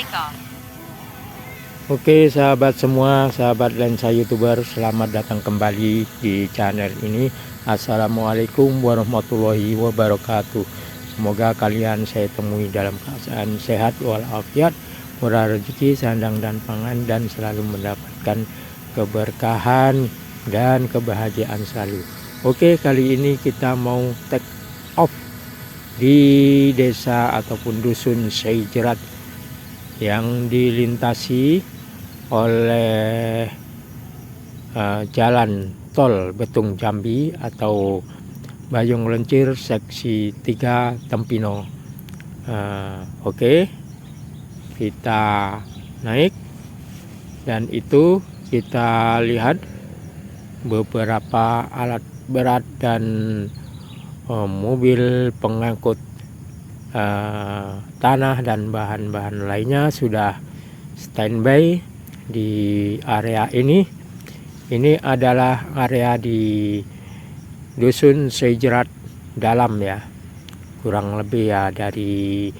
take off. Oke sahabat semua, sahabat lensa youtuber, selamat datang kembali di channel ini. Assalamualaikum warahmatullahi wabarakatuh. Semoga kalian saya temui dalam keadaan sehat walafiat, murah rezeki, sandang dan pangan, dan selalu mendapatkan keberkahan dan kebahagiaan selalu. Oke, kali ini kita mau take off di desa ataupun dusun Seijerat yang dilintasi oleh jalan tol Betung Jambi atau Bayung Lencir seksi 3 Tempino. Oke, kita naik dan itu kita lihat beberapa alat berat dan mobil pengangkut tanah dan bahan-bahan lainnya sudah standby di area ini. Ini adalah area di dusun Seijerat dalam ya, kurang lebih ya dari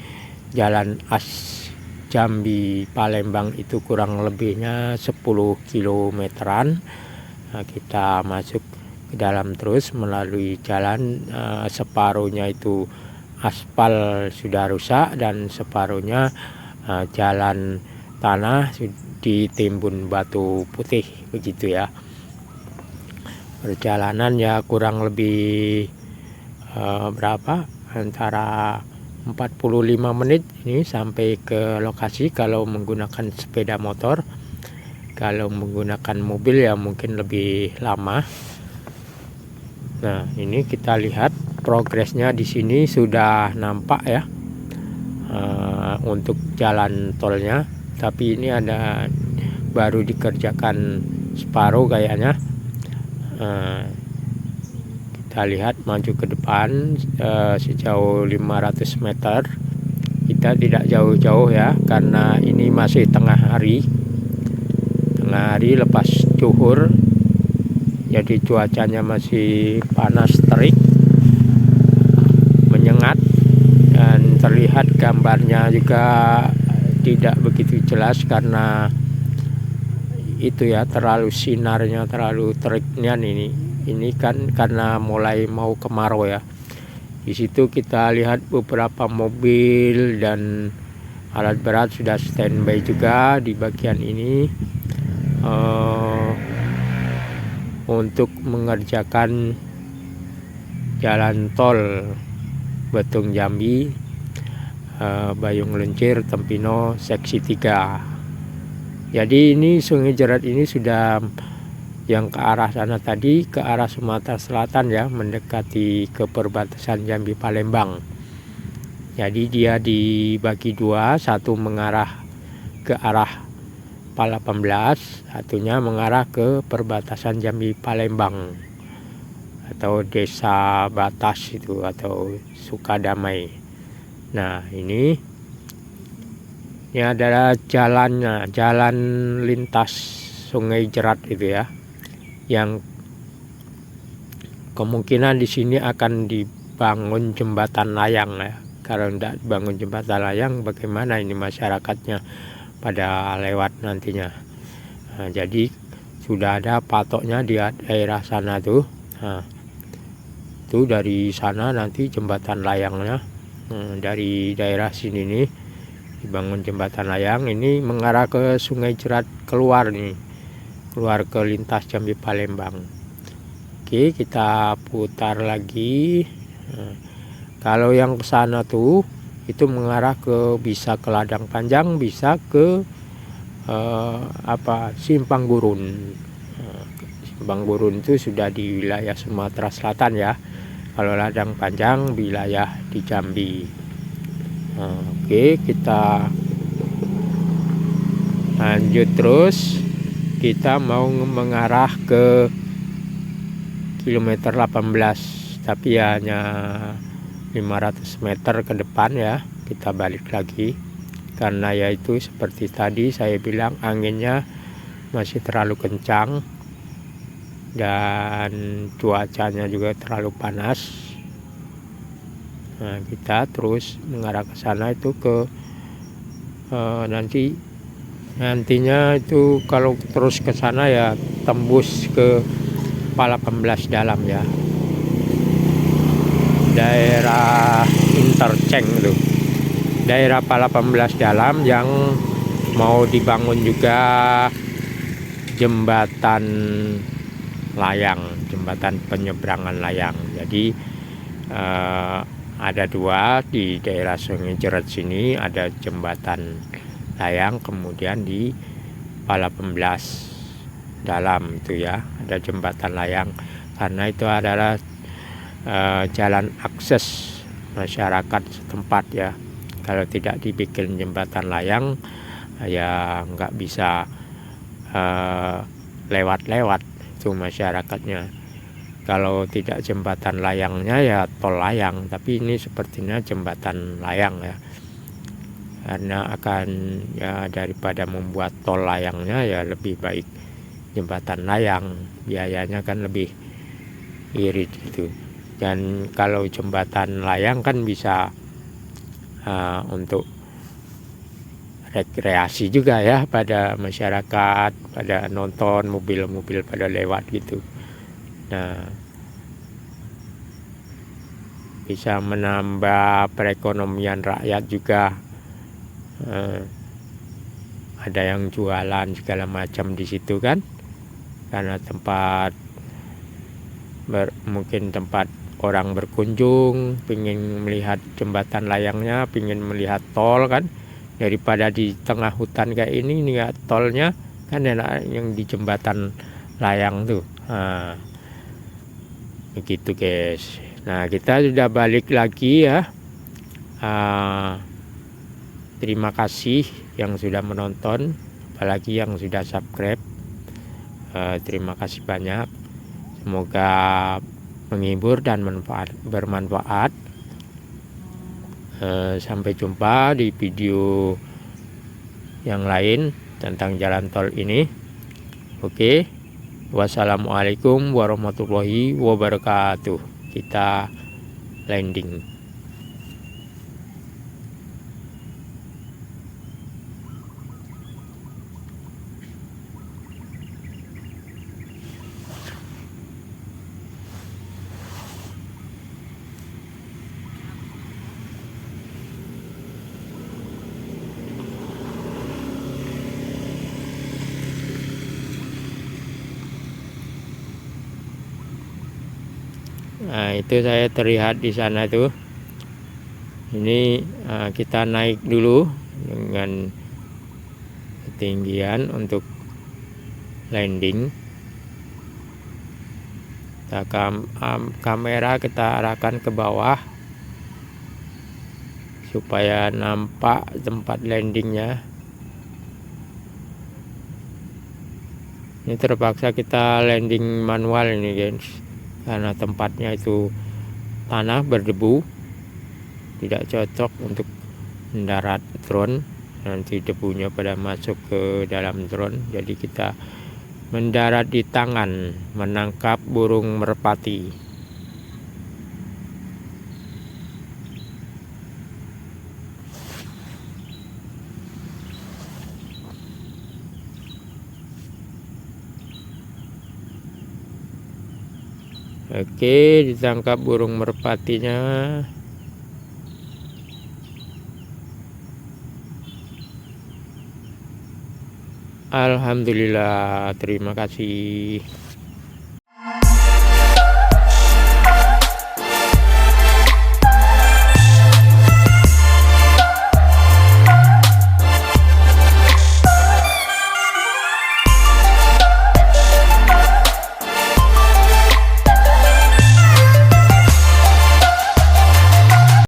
jalan as Jambi Palembang itu kurang lebihnya 10 kilometeran. Kita masuk ke dalam terus melalui jalan, separuhnya itu aspal sudah rusak dan separuhnya jalan tanah ditimbun batu putih begitu ya. Perjalanan ya kurang lebih berapa, antara 45 menit ini sampai ke lokasi kalau menggunakan sepeda motor. Kalau menggunakan mobil ya mungkin lebih lama. Nah, ini kita lihat progresnya di sini sudah nampak ya, untuk jalan tolnya. Tapi ini ada baru dikerjakan separuh kayaknya. Kita lihat maju ke depan sejauh 500 meter. Kita tidak jauh-jauh ya, karena ini masih tengah hari lepas zuhur, jadi cuacanya masih panas terik, menyengat, dan terlihat gambarnya juga tidak begitu jelas karena itu ya, terlalu sinarnya terlalu teriknya ini kan karena mulai mau kemarau ya. Di situ kita lihat beberapa mobil dan alat berat sudah standby juga di bagian ini untuk mengerjakan jalan tol Betung Jambi Bayung Lencir Tempino seksi 3. Jadi ini Sungai Jerat ini sudah yang ke arah sana tadi, ke arah Sumatera Selatan ya, mendekati ke perbatasan Jambi Palembang. Jadi dia dibagi dua, satu mengarah ke arah Pal 18, satunya mengarah ke perbatasan Jambi Palembang atau desa batas itu atau Sukadamai. Nah, ini adalah jalannya, jalan lintas Sungai Jerat itu ya, yang kemungkinan di sini akan dibangun jembatan layang ya. Kalau tidak bangun jembatan layang, bagaimana ini masyarakatnya pada lewat nantinya. Nah, jadi sudah ada patoknya di daerah sana tuh. Nah, itu dari sana nanti jembatan layangnya. Dari daerah sini nih dibangun jembatan layang, ini mengarah ke Sungai Jerat, keluar ke lintas Jambi Palembang. Oke, kita putar lagi. Nah, kalau yang ke sana tuh itu mengarah ke, bisa ke Ladang Panjang, bisa ke Simpang Gurun. Simpang Gurun itu sudah di wilayah Sumatera Selatan ya. Kalau Ladang Panjang wilayah di Jambi. Oke, kita lanjut terus. Kita mau mengarah ke kilometer 18, tapi hanya 500 meter ke depan ya. Kita balik lagi karena yaitu seperti tadi saya bilang, anginnya masih terlalu kencang dan cuacanya juga terlalu panas. Nah, kita terus mengarah ke sana itu ke nantinya itu kalau terus ke sana ya tembus ke Pala 18 dalam ya, daerah interchange tuh, daerah Pala 18 dalam yang mau dibangun juga jembatan layang, jembatan penyeberangan layang. Jadi ada dua di daerah Sungai Jerat sini, ada jembatan layang, kemudian di Pala 18 dalam itu ya ada jembatan layang, karena itu adalah jalan akses masyarakat setempat ya. Kalau tidak dibikin jembatan layang ya nggak bisa lewat-lewat itu masyarakatnya. Kalau tidak jembatan layangnya ya tol layang, tapi ini sepertinya jembatan layang ya, karena akan ya daripada membuat tol layangnya ya lebih baik jembatan layang, biayanya kan lebih irit gitu. Dan kalau jembatan layang kan bisa untuk rekreasi juga ya pada masyarakat, pada nonton mobil-mobil pada lewat gitu. Nah, bisa menambah perekonomian rakyat juga. Ada yang jualan segala macam di situ kan, karena tempat mungkin tempat orang berkunjung, pingin melihat jembatan layangnya, pingin melihat tol kan, daripada di tengah hutan kayak ini ya tolnya kan enak yang di jembatan layang tuh. Nah, begitu guys. Nah, kita sudah balik lagi ya. Terima kasih yang sudah menonton, apalagi yang sudah subscribe. Terima kasih banyak. Semoga menghibur dan bermanfaat. Sampai jumpa di video yang lain tentang jalan tol ini. Oke. Wassalamualaikum warahmatullahi wabarakatuh. Kita landing. Nah, itu saya terlihat di sana tuh. Ini kita naik dulu dengan ketinggian untuk landing. Kita kamera kita arahkan ke bawah supaya nampak tempat landingnya. Ini terpaksa kita landing manual ini guys, karena tempatnya itu tanah berdebu, tidak cocok untuk mendarat drone, nanti debunya pada masuk ke dalam drone. Jadi kita mendarat di tangan menangkap burung merpati. Oke, ditangkap burung merpatinya. Alhamdulillah, terima kasih.